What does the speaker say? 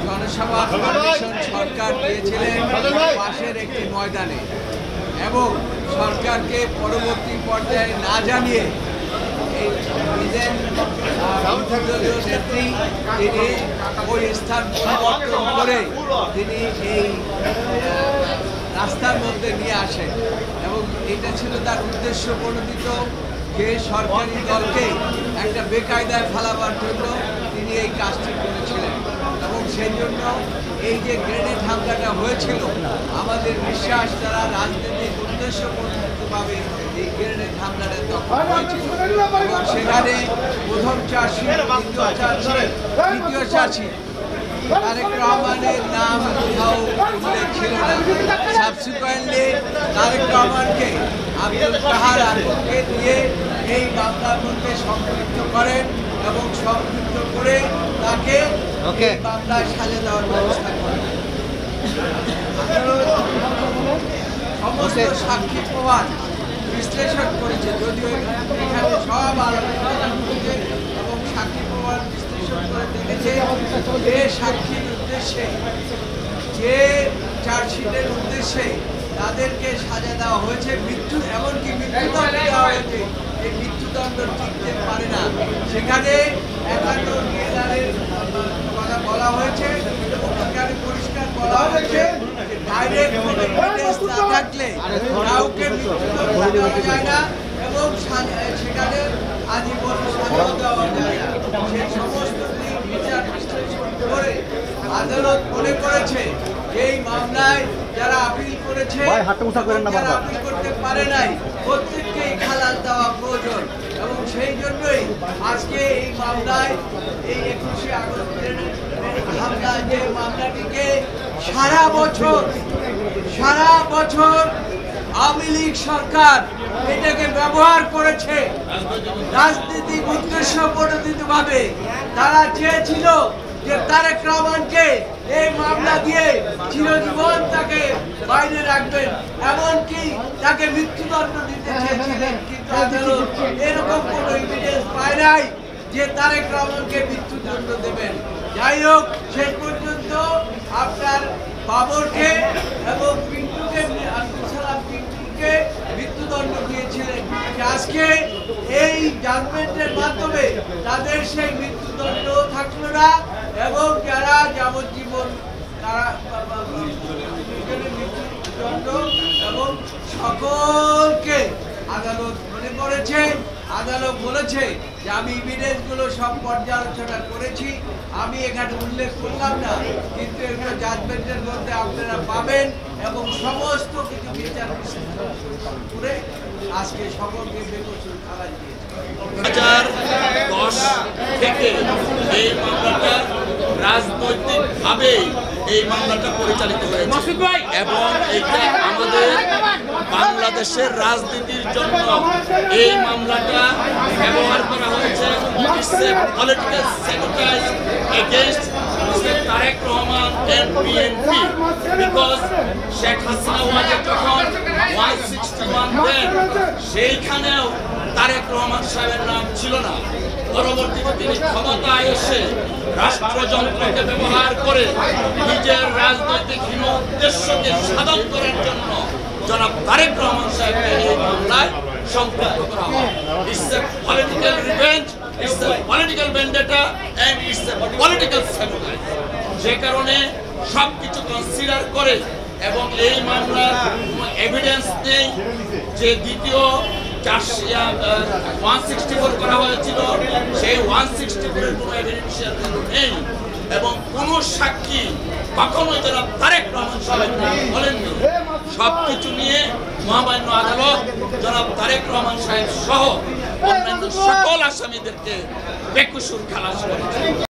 জনসভা পারমিশন সরকার দিয়েছিলেন পাশের একটি ময়দানে এবং সরকারকে পরবর্তী পর্যায়ে না জানিয়ে নেত্রী তিনি ওই স্থান পরিবর্তন করে তিনি এই রাস্তার মধ্যে নিয়ে আসেন এবং এটা ছিল তার উদ্দেশ্য প্রণোদিত যে সরকারি দলকে একটা বেকায়দায় ফেলাবার জন্য তিনি এই কাজটি করেছিলেন এবং সেই জন্য এই যে গ্রেনেড হামলাটা হয়েছিল আমাদের বিশ্বাস তারা রাজনৈতিক উদ্দেশ্য প্রণোদিতভাবে এই গ্রেনেড হামলাটা তখন হয়েছিল এবং সেখানে প্রথম চাষি দ্বিতীয় চাষি তৃতীয় চাষি তারেক রহমানের নাম কোথাও উল্লেখ ছিল না। সাবসিকুয়েন্টলি তারেক রহমানকে আব্দুল কাহার আলমকে দিয়ে এই মামলার মধ্যে সম্পৃক্ত করেন এবং সম্পৃক্ত করে তাকে মামলায় সাজা দেওয়ার ব্যবস্থা করেন। সমস্ত সাক্ষী প্রমাণ বিশ্লেষণ করেছে, যদিও এখানে সব আলোচনা করেছে এবং সাক্ষী প্রমাণ বিশ্লেষণ করে দেখেছে যে সাক্ষীর উদ্দেশ্যে যে চার্জশিটের উদ্দেশ্যে তাদেরকে সাজা দেওয়া হয়েছে মৃত্যু, এমনকি মৃত্যুদণ্ড দেওয়া হয়েছে, এই মৃত্যুদণ্ড টিকতে পারে না। সেখানে 51 ডিএলআরের কথা বলা হয়েছে এবং সেখানে পরিষ্কার বলা হয়েছে যে ডাইরেক্ট কোনো এভিডেন্স না থাকলে কাউকে মৃত্যুদণ্ড দেওয়া যায় না এবং সেখানে আজীবন সাজা দেওয়া যায় না। সেই সমস্ত বিচার বিশ্লেষণ করে আদালত মনে করেছে এই মামলায় যারা আপিল করেছে যারা আপিল করতে পারে নাই প্রত্যেককেই খালাস দেওয়া প্রয়োজন এবং সেই জন্যই আজকে এই মামলায় এই 21শে আগস্টের হামলায় যে মামলাটিকে সারা বছর আওয়ামী লীগ সরকার এটাকে ব্যবহার করেছে রাজনৈতিক উদ্দেশ্য প্রণোদিতভাবে। তারা চেয়েছিল যে তারেক রহমানকে এই মামলা দিয়ে চিরজীবন তাকে বাইরে রাখবেন, এমনকি তাকে মৃত্যুদণ্ড দিতে চেয়েছিলেন, কিন্তু আদালত এরকম কোনো এভিডেন্স পায় নাই যে তারেক রহমানকে মৃত্যুদণ্ড দেবেন। যাই হোক, শেষ পর্যন্ত আপনার বাবরকে এবং পিন্টুকে আব্দুল সালাম পিন্টুকে মৃত্যুদণ্ড দিয়েছিলেন। আজকে এই জাজমেন্টের মাধ্যমে তাদের সেই মৃত্যুদণ্ড থাকলো না এবং যারা যাবজ্জীবন তারা মৃত্যুদণ্ড এবং সকলকে আদালত মনে করেছে। আদালত বলেছে যে আমি এভিডেন্সগুলো সব পর্যালোচনা করেছি, আমি এখানে উল্লেখ করলাম না, কিন্তু এগুলো জাজমেন্টের মধ্যে আপনারা পাবেন এবং সমস্ত কিছু বিচার বিশ্লেষণ করে আজকে সকলকে বেকসুর খালাস দিয়েছে। 2010 থেকে এই মামলাটা রাজনৈতিকভাবে এই মামলাটা পরিচালিত হয়েছে এবং এইটা আমাদের বাংলাদেশের রাজনীতির জন্য এই মামলাটা ব্যবহার করা হয়েছে। Political sabotage against mister Tarique Rahman and BNP, because Sheikh Hasina ওয়াজে যখন 161 দেন সেইখানেও তারেক রহমান সাহেবের নাম ছিল না। পরবর্তীতে তিনি ক্ষমতায় এসে রাষ্ট্রযন্ত্রকে ব্যবহার করে নিজের রাজনৈতিক হীন উদ্দেশ্যকে সাধন করার জন্য জনাব তারেক রহমান সাহেবকে এই মামলায় সম্পৃক্ত করা হয়। It's a political revenge, it's a political vendetta and it's a political sabotage. যে কারণে সবকিছু কনসিডার করে এবং এই মামলার এভিডেন্স নেই যে দ্বিতীয় 164 করা হয়েছিল, সেই 164 এর কোনো এভিডেন্সিয়াল ভ্যালু নেই এবং কোনো সাক্ষী কখনোই জনাব তারেক রহমান সাহেব বলেননি। সবকিছু নিয়ে মহামান্য আদালত জনাব তারেক রহমান সাহেব সহ অন্যান্য সকল আসামিদেরকে বেকসুর খালাস করেছে।